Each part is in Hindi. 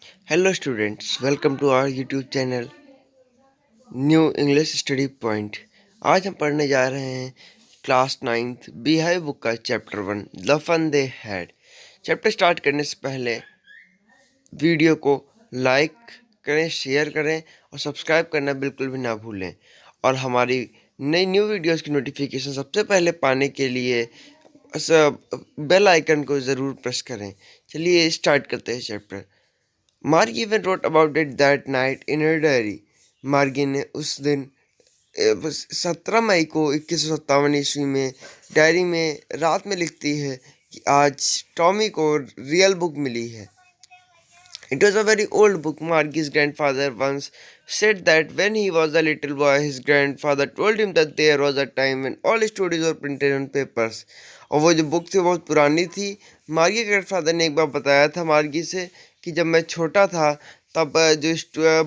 Hello students, welcome to our YouTube channel new English study point. आज हम पढ़ने जा रहे हैं क्लास 9th बीहाइव बुक का chapter 1 the fun they had. Chapter start करने से पहले वीडियो को लाइक करें, शेयर करें और सब्सक्राइब करना बिल्कुल भी ना भूलें। और हमारी नई न्यू वीडियोस की नोटिफिकेशन सबसे पहले पाने के लिए बेल आइकन को ज़रूर प्रेस करें। चलिए स्टार्ट करते हैं चैप्टर। मार्गी even wrote about it that night in her diary। मार्गी ने उस दिन 17 मई को 2157 ईस्वी में डायरी में रात में लिखती है कि आज टॉमी को रियल बुक मिली है। It was a very old book. Margie's grandfather once said that when he was a little boy, his grandfather told him that there was a time when all stories were printed on papers। और वो जो बुक थी बहुत पुरानी थी। मार्गी के ग्रैंडफादर ने एक बार बताया था मार्गी से कि जब मैं छोटा था तब जो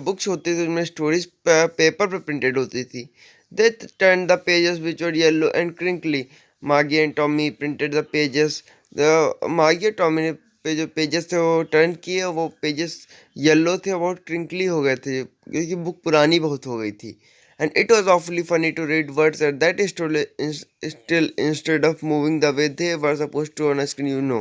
बुक्स होती थी उनमें स्टोरीज पेपर पे प्रिंटेड होती थी। They turned the pages which were yellow and crinkly। Margie and Tommy printed the pages। मार्गी और टॉमी ने जो पेजेस थे वो टर्न किए, वो पेजेस येलो थे और बहुत क्रिंकली हो गए थे क्योंकि बुक पुरानी बहुत हो गई थी। And it was awfully funny to read words at that still instead of moving the way they were suppose to on screen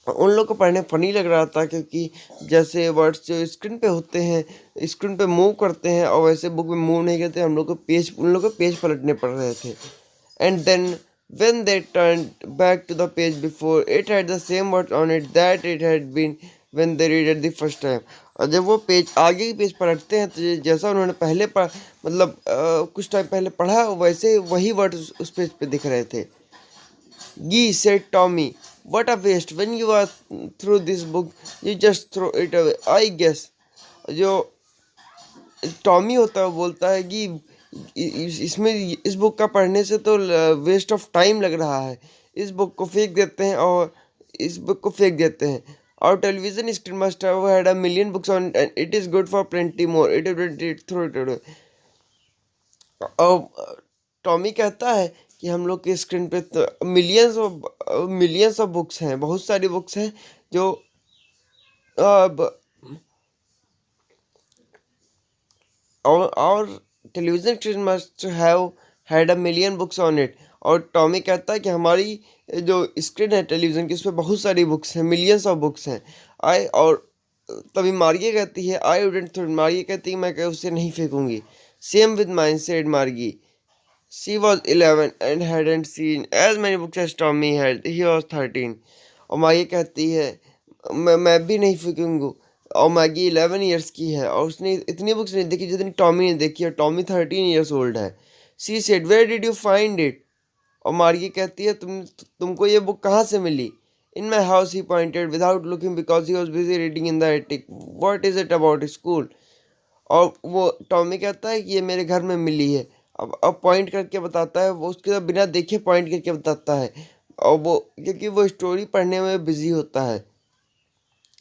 उन लोग को पढ़ने फनी लग रहा था क्योंकि जैसे वर्ड्स जो स्क्रीन पे होते हैं, स्क्रीन पे मूव करते हैं और वैसे बुक में मूव नहीं करते। उन लोग को पेज पलटने पड़ रहे थे। And then when they turned back to the page before, it had the same words on it that it had been when they read it the first time। और जब वो पेज आगे की पेज पलटते हैं तो जैसा उन्होंने पहले कुछ टाइम पहले पढ़ा वैसे वही वर्ड उस पेज पे दिख रहे थे। Gee, said Tommy, what a waste। When you are through this book, you just throw it away, I guess। जो टॉमी होता है वो बोलता है कि इसमें इस बुक का पढ़ने से तो वेस्ट ऑफ टाइम लग रहा है, इस बुक को फेंक देते हैं और इस बुक को फेंक देते हैं। और television screen must have had a million books on and it is good for plenty more, it throw it away. और टॉमी कहता है कि हम लोग के स्क्रीन पे तो मिलियंस ऑफ बुक्स हैं, बहुत सारी बुक्स हैं जो और television screen must have had a million books on it. और टॉमी कहता है कि हमारी जो स्क्रीन है टेलीविज़न की उस पर बहुत सारी बुक्स हैं, मिलियंस ऑफ बुक्स हैं। और तभी मार्गी कहती है आई वुडंट थ्रो। मार्गी कहती है मैं उसे नहीं फेंकूंगी। Same with mine, said Margie. She was 11 and hadn't seen as many books as Tommy had, he was 13। और मार्गी कहती है मैं भी नहीं फेंकूंगी। और मैगी 11 ईयर्स की है और उसने इतनी बुक्स नहीं देखी जितनी टॉमी ने देखी है। टॉमी 13 ईयर्स ओल्ड है। She said where did you find it. और मार्गी कहती है तुमको ये बुक कहाँ से मिली। In my house, he pointed without looking because he was busy reading in the attic. What is it about school. और वो टॉमी कहता है कि ये मेरे घर में मिली है। अब पॉइंट करके बताता है, वो उसके बिना देखे पॉइंट करके बताता है। और वो क्योंकि वो स्टोरी पढ़ने में बिजी होता है।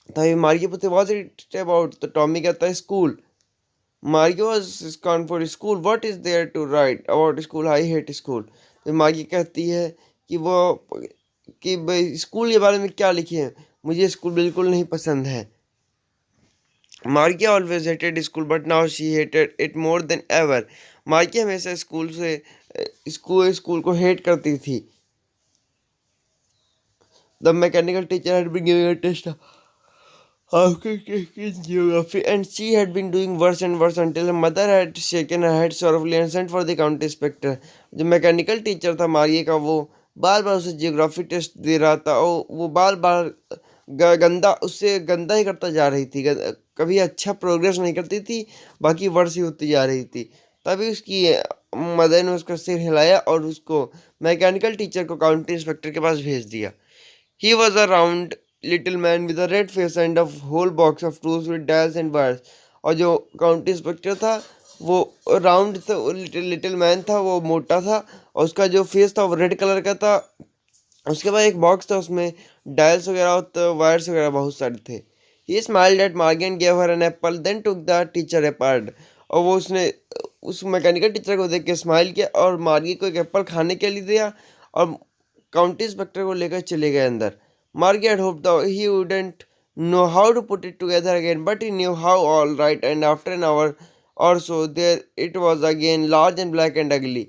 तभी मार्गी पूछते व्हाट इट अबाउट, तो टॉमी कहता है school. Margie was gone for school, what is there to write about school, I hate school. तो मार्गी कहती है कि भाई स्कूल के बारे में क्या लिखे हैं, मुझे स्कूल बिल्कुल नहीं पसंद है। Margie always hated school but now she hated it more than ever. Margie हमेशा स्कूल को हेट करती थी। The mechanical teacher had been giving a test in geography and she had been doing worse and worse until her mother had shaken her head sorrowfully and sent for the county inspector। जो मैकेनिकल टीचर था मारिए का वो बार बार उसे जियोग्राफी टेस्ट दे रहा था और वो बार बार उससे गंदा ही करता जा रही थी। कभी अच्छा प्रोग्रेस नहीं करती थी, बाकी वर्ष ही होती जा रही थी। तभी उसकी मदर ने उसका सिर हिलाया और उसको मैकेनिकल टीचर को काउंटी इंस्पेक्टर के पास भेज दिया। He was a round little man with a red face and a whole box of tools with dials and wires। और जो काउंटी इंस्पेक्टर था वो राउंड था, लिटिल मैन था, वो मोटा था और उसका जो फेस था वो रेड कलर का था। उसके बाद एक बॉक्स था, उसमें डायल्स वगैरह और वायर्स वगैरह बहुत सारे थे। He smiled at Margie and gave her an apple, then took the teacher apart। और वो उसने उस मैकेनिकल टीचर को देख के स्माइल किया और मार्गी को एक एप्पल खाने के लिए दिया और काउंटी इंस्पेक्टर को लेकर चले गए अंदर। मार्गी had hoped that he wouldn't know how to put it together again, but he knew how all right, and after an hour or so there it was again, large and black and ugly.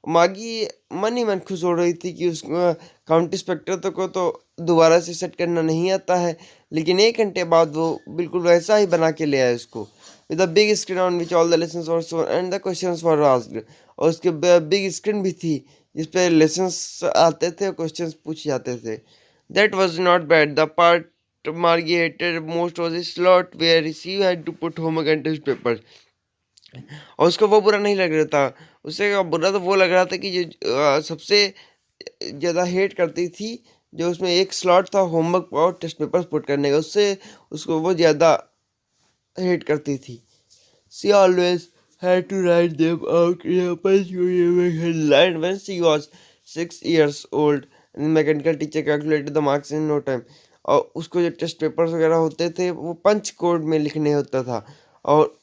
मागी मन ही मन खुश हो रही थी कि उस काउंटी इंस्पेक्टर को तो दोबारा से सेट करना नहीं आता है, लेकिन 1 घंटे बाद वो बिल्कुल वैसा ही बना के ले आया उसको, with a big screen on which all the lessons were shown and the questions were asked. और उसके बिग स्क्रीन भी थी जिस पे लेसन्स आते थे और क्वेश्चंस पूछे जाते थे। That was not bad, the part Margie hated most was a slot where she had to put homework and test papers। और उसको वो बुरा नहीं लग रहा था, उसे बुरा तो वो लग रहा था कि जो सबसे ज़्यादा हेट करती थी, जो उसमें एक स्लॉट था होमवर्क और टेस्ट पेपर्स पुट करने का, उससे उसको वो ज़्यादा हेट करती थी। She always had to write them out in a punch line when she was 6 years old, and mechanical teacher calculated the marks in no time। और उसको जो टेस्ट पेपर्स वगैरह होते थे वो पंच कोड में लिखने होता था, और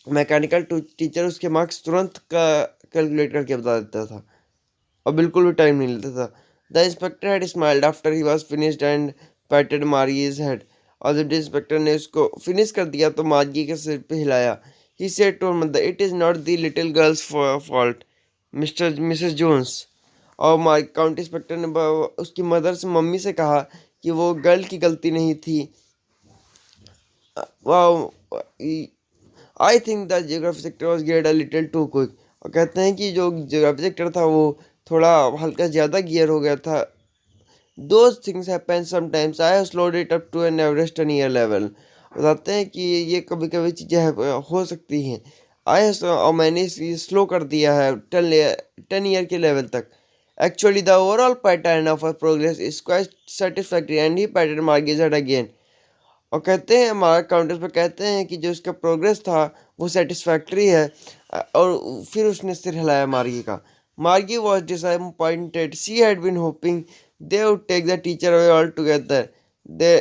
मैकेनिकल टीचर उसके मार्क्स तुरंत का कैलकुलेट करके बता देता था, और बिल्कुल भी टाइम नहीं लेता था। The inspector had smiled after he was finished and patted Margie's head. और जब इंस्पेक्टर ने उसको फिनिश कर दिया तो मार्गी के सिर पे हिलाया। He said to mother, it is not the little girl's fault Mr Mrs Jones. और काउंटी इंस्पेक्टर ने उसकी मदर से, मम्मी से कहा कि वो गर्ल की गलती नहीं थी। I think the geography sector was get a little too quick. और कहते हैं कि जो जियोग्राफी सेक्टर था वो थोड़ा हल्का ज़्यादा गियर हो गया था। Those things happen sometimes, I have slowed it up to an average 10 year level. बताते हैं कि ये कभी कभी चीज़ें हो सकती हैं। और मैंने इसे स्लो कर दिया है 10 ईयर के लेवल तक। Actually the overall pattern of progress is quite satisfactory and he pattern mortgage again. और कहते हैं हमारे काउंटर्स पे कहते हैं कि जो उसका प्रोग्रेस था वो सेटिस्फैक्ट्री है। और फिर उसने सिर हिलाया मार्गी का। Margie was disappointed, she had been hoping they would take the teacher away all together. They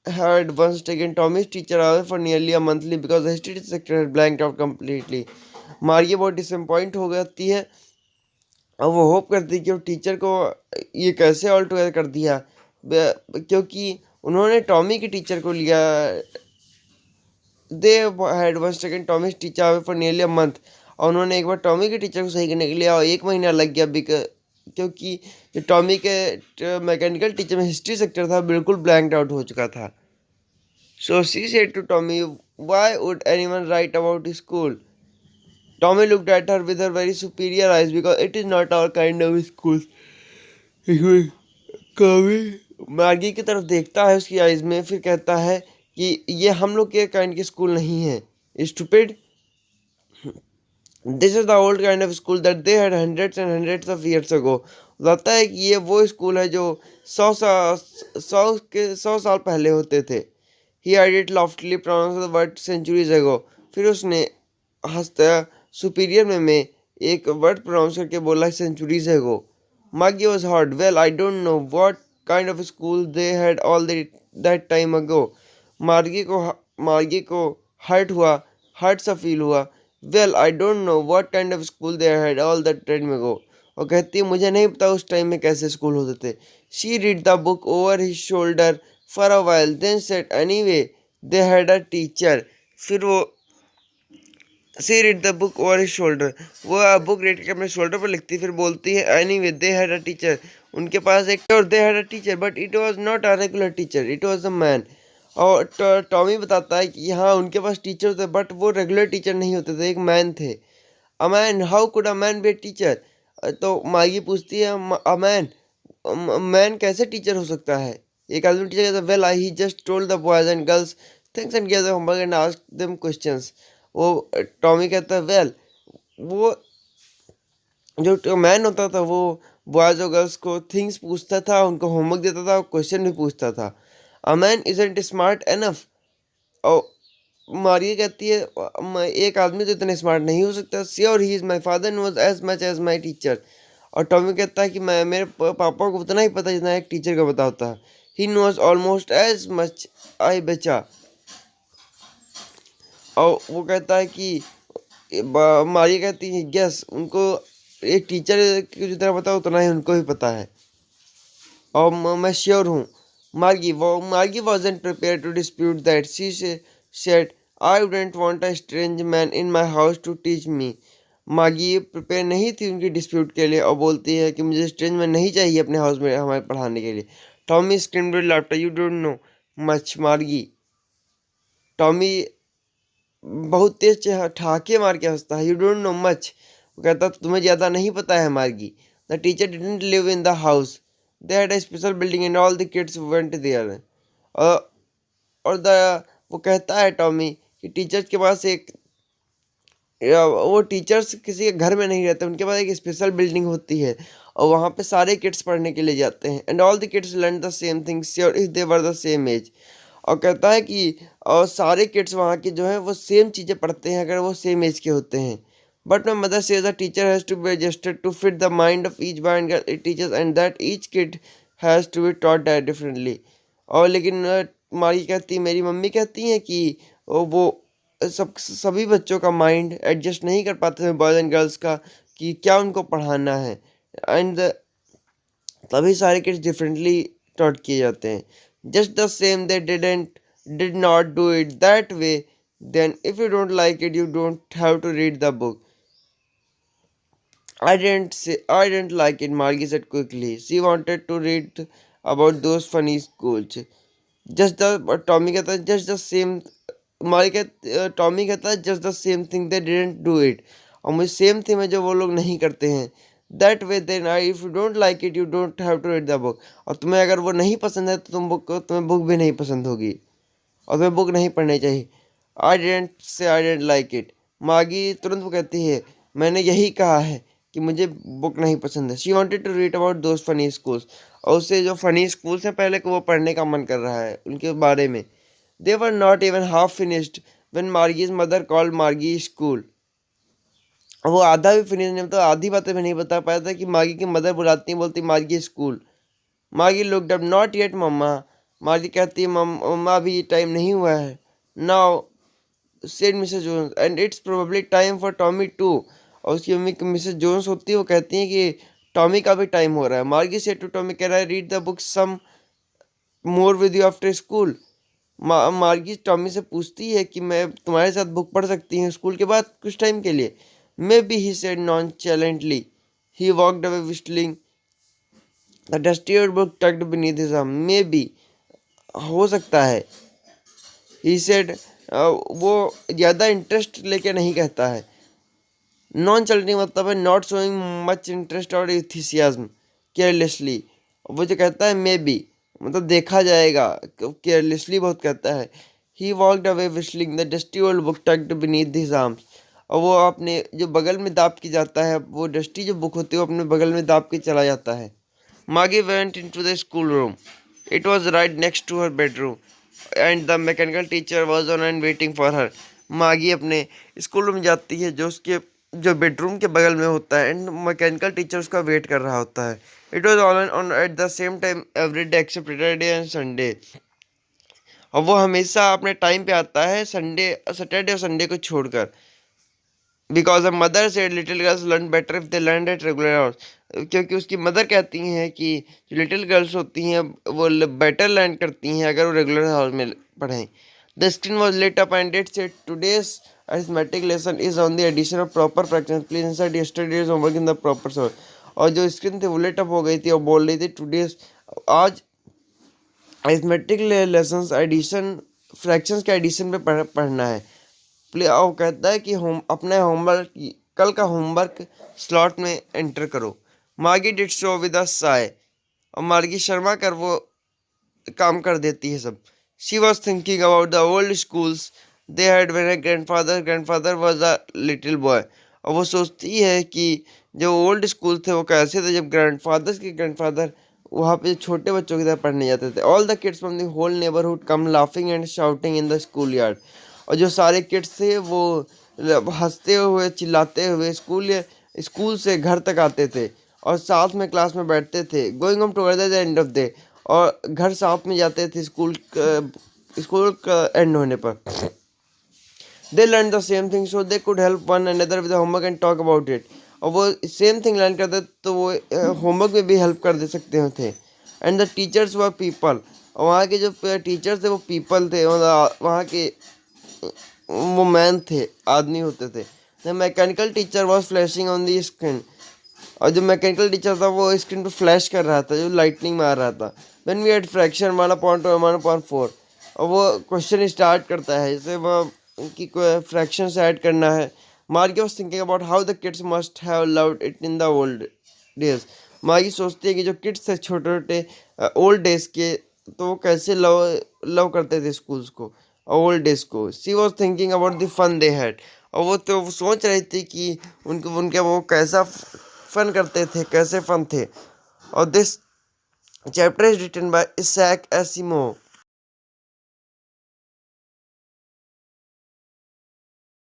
had once taken Tommy's teacher away for nearly a monthly because the history sector had blanked out completely। मार्गी बहुत डिसअपॉइंट हो जाती है और वो होप करती है कि वो टीचर को ये कैसे ऑल टुगेदर कर दिया, क्योंकि उन्होंने टॉमी की टीचर को लिया। They had once taken Tommy's teacher away for nearly a month. और उन्होंने एक बार टॉमी के टीचर को सही करने के लिए और 1 महीना लग गया, क्योंकि जो टॉमी के मैकेनिकल टीचर में हिस्ट्री सेक्टर था बिल्कुल ब्लैंक्ड आउट हो चुका था। So she said to Tommy, why would anyone write about school. Tommy looked at her with her very superior eyes because it is not our kind of school. कवि मैगी की तरफ देखता है उसकी आइज में, फिर कहता है कि ये हम लोग के काइंड की स्कूल नहीं है, stupid. This is the old kind of school that they had hundreds and hundreds of years ago. बताता है कि ये वो स्कूल है जो 100 साल पहले होते थे। He had it loftily pronounce the word centuries ago. फिर उसने हंसता सुपीरियर में एक वर्ड प्रोनाउंस करके बोला centuries ago. Maggie was hurt. Well, I don't know what kind of school they had all that time ago। मार्गी को हर्ट हुआ, हर्ट सा फील हुआ। Well I don't know what kind of school they had all that time ago. और कहती है मुझे नहीं पता उस टाइम में कैसे स्कूल होते थे। She read the book over his shoulder for a while then said anyway they had a teacher. फिर वो she read the book over his shoulder, वो बुक रेड के अपने शोल्डर पर लिखती, फिर बोलती है anyway they had a teacher, उनके पास एक और they had a teacher but it was not a regular teacher, it was a man. और टॉमी बताता है कि हाँ उनके पास टीचर थे बट वो रेगुलर टीचर नहीं होते थे, एक मैन थे। A man, how could a man be a teacher. तो मागी पूछती है अ मैन, मैन कैसे टीचर हो सकता है। एक आदमी टीचर कहता है well I he just told the boys and girls things and give them homework and asked them questions. वो टॉमी कहता है वेल वो जो मैन होता था वो बॉयज और गर्ल्स को थिंग्स पूछता था, उनको होमवर्क देता था, क्वेश्चन भी पूछता था। A man isn't smart enough. और मारिया कहती है एक आदमी तो इतना स्मार्ट नहीं हो सकता। Sure he is my father knows as much as my teacher. और टॉमी कहता है कि मैं मेरे पापा को उतना ही पता जितना एक टीचर को पता होता है। He knows almost as much, I betcha. और वो कहता है कि मारिया कहती है यस, उनको एक टीचर की जितना पता है उतना ही उनको भी पता है। और मैं श्योर हूँ, Margie wasn't prepared to dispute that. Said, I wouldn't want a strange man in my house to teach me. मागी प्रिपेयर नहीं थी उनकी डिस्प्यूट के लिए और बोलती है कि मुझे स्ट्रेंज मैन नहीं चाहिए अपने हाउस में हमें पढ़ाने के लिए. Tommy screamed with laughter. You don't know much Margie. Tommy बहुत तेज ठाके मार के हंसता है. You don't know much. वो कहता तुम्हें ज़्यादा नहीं पता है Margie. The teacher didn't live in the house. They had a special building and all the kids went there. और वो कहता है टॉमी कि टीचर्स के पास एक वो टीचर्स किसी के घर में नहीं रहते, उनके पास एक स्पेशल बिल्डिंग होती है और वहाँ पे सारे किड्स पढ़ने के लिए जाते हैं. And all the kids learn the same things sure if they were the same age. और कहता है कि और सारे किड्स वहाँ के जो हैं वो सेम चीज़ें पढ़ते हैं अगर वो सेम एज के होते हैं. But my mother says the teacher has to be adjusted to fit the mind of each boy and girl teachers and that each kid has to be taught that differently. और लेकिन मारी कहती मेरी मम्मी कहती हैं कि वो सभी बच्चों का माइंड एडजस्ट नहीं कर पाते हैं बॉयज़ एंड गर्ल्स का कि क्या उनको पढ़ाना है. एंड तभी सारे किड्स डिफरेंटली टॉट किए जाते हैं. Just the same they did not do it that way. Then if you don't like it you don't have to read the book. I didn't like it, Margie said quickly. She wanted to read about those funny schools. Tommy कहता है जस्ट द सेम. टॉमी कहता है just the same thing they didn't do it. और मुझे सेम थिंग है जो वो लोग नहीं करते हैं. That way then I if you don't like it you don't have to read the book. और तुम्हें अगर वो नहीं पसंद है तो तुम्हें बुक भी नहीं पसंद होगी और तुम्हें बुक नहीं पढ़नी चाहिए. आई डेंट लाइक इट. मागी तुरंत वो कहती है मैंने यही कहा है कि मुझे बुक नहीं पसंद है. She wanted to read about those funny schools. और उससे जो फनी स्कूल्स हैं पहले को वो पढ़ने का मन कर रहा है उनके बारे में. They were not even half finished when Margie's mother called Margie school. वो आधा भी फिनिश नहीं मतलब आधी बातें भी नहीं बता पाया था कि मार्गी की मदर बुलाती हैं बोलती Margie school. Margie looked up. Not yet mamma. Margie कहती है मम्मा अभी टाइम नहीं हुआ है. Now said Mrs Jones and it's probably time for Tommy too. और उसकी मम्मी मिसेस जोन्स होती है वो कहती हैं कि टॉमी का भी टाइम हो रहा है. Margie said to Tommy can I read the book some more with you after school. Margie Tommy से पूछती है कि मैं तुम्हारे साथ बुक पढ़ सकती हूँ स्कूल के बाद कुछ टाइम के लिए. Maybe he said nonchalantly. He walked away whistling the dusty old book tucked beneath his arm. Maybe हो सकता है. ही सेड वो ज़्यादा इंटरेस्ट लेके नहीं कहता है. नॉन चैलेंजिंग मतलब है नॉट शोइंग मच इंटरेस्ट और एंथुसियाज्म केयरलेसली. वो जो कहता है मे बी मतलब देखा जाएगा केयरलेसली बहुत कहता है. He walked away whistling the dusty old book tucked beneath his arms. और वो अपने जो बगल में दाब के जाता है वो डस्टी जो बुक होती है वो अपने बगल में दाब के चला जाता है. मागी went into the school room. It was right next to her bedroom and the mechanical teacher was on and waiting for her. मागी अपने स्कूल रूम जाती है जो उसके जो बेडरूम के बगल में होता है एंड मैकेनिकल टीचर उसका वेट कर रहा होता है. It was on at the same time every day except Saturday and Sunday. और वो हमेशा अपने टाइम पे आता है सैटरडे और संडे को छोड़कर. Because the mother said little girls learn better if they learn at regular hours. क्योंकि उसकी मदर कहती हैं कि जो लिटिल गर्ल्स होती हैं वो बेटर लर्न करती हैं अगर वो रेगुलर आवर्स में पढ़ें. The screen was lit up and it said today's arithmetic lesson is on the addition of proper fractions. Please insert yesterday's homework in the proper source. और जो स्क्रीन थी वो लेट अप हो गई थी और बोल रही थी टुडेज आज अरिथमेटिक लेसन्स एडिशन फ्रैक्शंस के एडिशन पे पढ़ना है. और कहता है कि अपना होमवर्क कल का होमवर्क स्लॉट में एंटर करो. मार्गी did so with a Sai. और मार्गी शर्मा कर वो काम कर देती है सब. She was thinking about the old schools they had when her grandfather was a little boy. और वो सोचती है कि जो ओल्ड स्कूल थे वो कैसे थे जब ग्रैंडफादर वहाँ पे छोटे बच्चों की तरह पढ़ने जाते थे. All the kids from the whole neighbourhood come laughing and shouting in the school yard. और जो सारे किड्स थे वो हंसते हुए चिल्लाते हुए स्कूल से घर तक आते थे और साथ में क्लास में बैठते थे. Going home together the end of day. और घर साथ में जाते थे स्कूल का एंड होने पर. They learned the same thing so they could help one another with the homework and talk about it. और वो सेम थिंग लर्न करते तो वो होमवर्क में भी हेल्प कर दे सकते थे. And the teachers were people. और वहाँ के जो टीचर थे वो पीपल थे, मतलब वहाँ के वो मैन थे, आदमी होते थे। The mechanical teacher was flashing on the screen, और जो मैकेनिकल टीचर था वो स्क्रीन पे फ्लैश कर रहा था, जो लाइटनिंग मार रहा था। व्हेन वी एड फ्रैक्शन 1/1/4, और वो क्वेश्चन स्टार्ट करता है, जैसे वो उनकी फ्रैक्शन से ऐड करना है। मार्गी was thinking about how the kids must have loved it in the old days. मार्गी सोचती है कि जो किड्स थे छोटे छोटे ओल्ड डेज के, तो वो कैसे लव लव करते थे स्कूल्स को, ओल्ड डेज को। She was thinking about the fun they had, और वो तो सोच रही थी कि उनके उनके वो कैसा फन करते थे, कैसे फन थे। और this chapter is written by Isaac एसिमो,